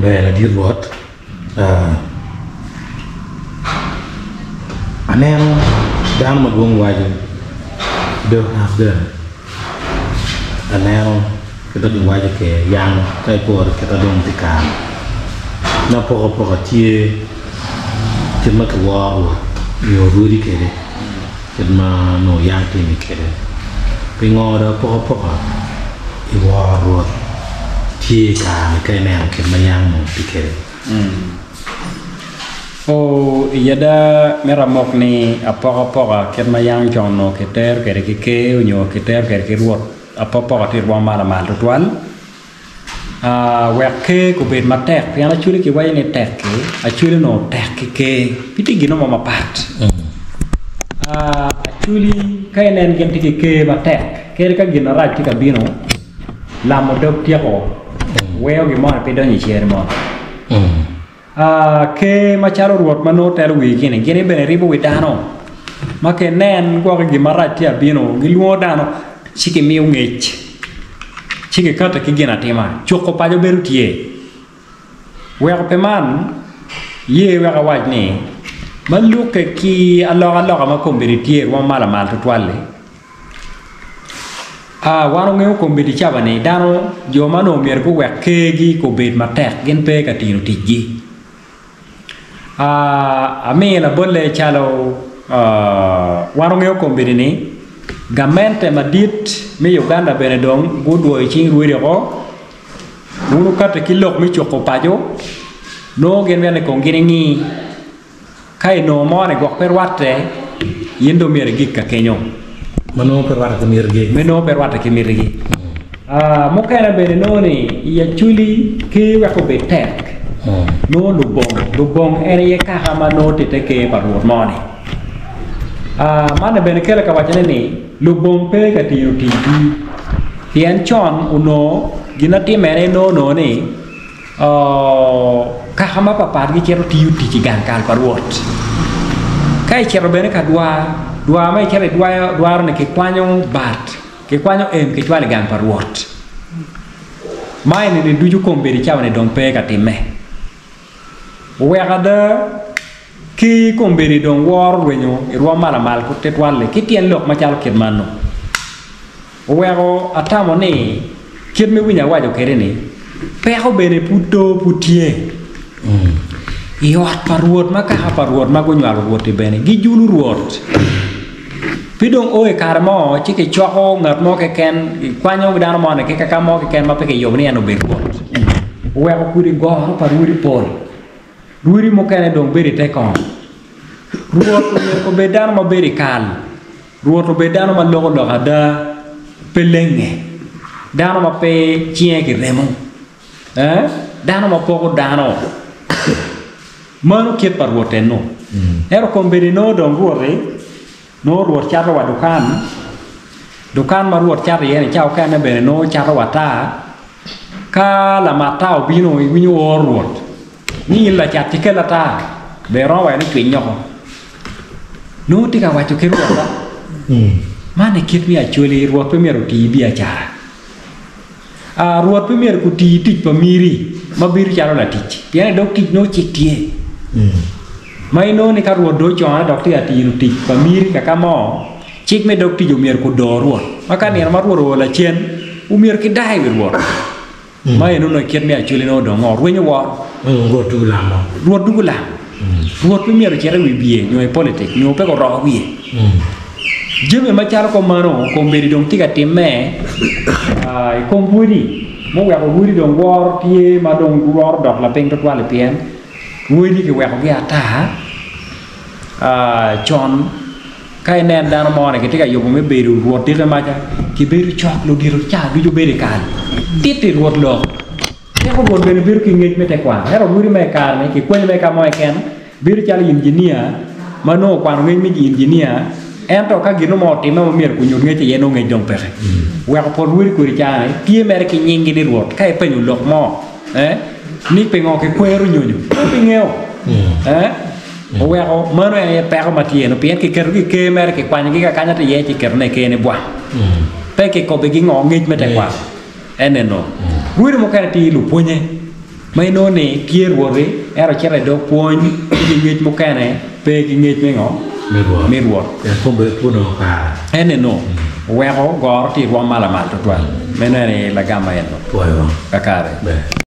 bela di ruot anel dan magong wajib do after anel kita di wajib ke yang kai por kita dong tikan na pokok tie cuma keluar yo rudi kere cuma no yang tini kere pengoda pokok iwa ruot tie kan kai nem ke mayang no pikere oh iya da meramok ni apa ket mayang jono keter kere ke unyo keter kere ruot apa ti ruang mal tuan wek ku bet matek pian achuli ki wai ni tek achuli no tek ke piti gino mama pat achuli kai nen gen ti ke matek kere ka gino ra ti ka bino la mo dok ti ko weo gi mo pe do ni cher mo ke machalo ruot mano telo wi kini gini bene ribo widano ma ke nen go gi marati abino gi luo dano chike mi ngech chike kata ki gina tema choko pajo berutie wer pe man ye wer waj ni maluke ki alora ma kombiritie wa mala mal to twale wano ngeo kombiri chabane dano jo mano mier ko wer kegi ko bet matek gen pe ka tino tiji amela bolle chalo wano ngeo kombiri ni gamente madit mi Uganda benedong gudo ching ruire ko unu kata kilok mi choko pajo no gen bene kongini ngi kai no mo ne gok perwate yendo mere gikka kenyo mano perwate mirgi meno perwate ke mirgi mo kana bene no ni ya chuli ke wa ko betek no lubong ere ye ka hama no tete ke parwo mo ni mana bene kele ka wachane ni lubong pe ka tiyo tiji tian chon uno gina ti mere no ni ka hama papat gi chero tiyo tiji gan kal parwot kai chero bene ka dua mai chere dua ne ke kwanyo bat ke kwanyo ke twale gan parwot mai ne duju komberi chawane dong pe ka timme wegada ki komberi dong wor wenyo irwa mal ko tetwale kitien lok machal kirmano wego atamo ni kirme winya wajo kere ni pe ho bene putie iot parwot maka parwot mago nyalo ruot bene gi julu ruot pidong oe karmo chike choko ngat mo ke ken kwanyo dano mo ne ke kaka mo ke ken ma pe ke yobni ano be ruot wego kuri go parwuri pol ruri mo kene dong beri tekon ruot ko be dano ma beri kal ruot be dano ma logo ada pelenge dano ma pe chien ki remo dano ma poco dano mano kiet parwote no ero komberi no dong ruot charro wa dukan ma ruot charro yene chao kana bene no charro wa ta ka la matao bino winyo ruot ni la chat ke la ta be ro wa ni twin nyoko no tika wa to ke ruot la mane kiet mi achuli ruot pe mero ti bi achara ruot pe mero ku ti pa miri mabir charo la tich tiene dok tich no chik tie mai no ni ka ruot do chona dok ti ati no tich pa miri ka kamo chik me dok ti jo mier ku do ruot maka ni ma ruot la chen u mier ki dai wi ruot mai no kiet mi achuli no do ngor wenyo wa ruot du la ruot pe mero chero wi bie nyo politik nyo pe ko ro wi jeme machalo ko mano komberi dong tiga timme komburi mo wa ko wuri dong wor tie ma dong wor dok la peng to wale pien wuri ki wa ko ya ta chon kai nen dan mo ne ketika yo me beru ruot dire ma ja ki beru chok lo diru cha du jo beri kan titi ruot lo e ko bon beru beru ki ngej mete kwa hero wuri me kar ne ki kwen me ka mo ken beru cha engineer mano kwa ngej mi engineer ento ka gino mo time mo mier ku nyur ngete yeno ngej dong pexe wa ko por wuri ku ri cha tie mer ki nyingi di ruot kai pe nyu lok mo ni pe ngo ke kweru nyunyu pe ngeo o wa ko mano e pe ko matie no pien ki ker ki mer ki kwany ki ka kanya te ye ti ker ne ke ne bwa pe ke ko be gi ngo ngej mete kwa eneno wuri mo ka ti lu ponye mai no ne kier wore era chere do poñ ki ngej mo kane pe ki ngej me ngo me ruor e pombe puno ka ene no wego gor ti ruwa mala mal to twa menene la gama eno poi kakare beh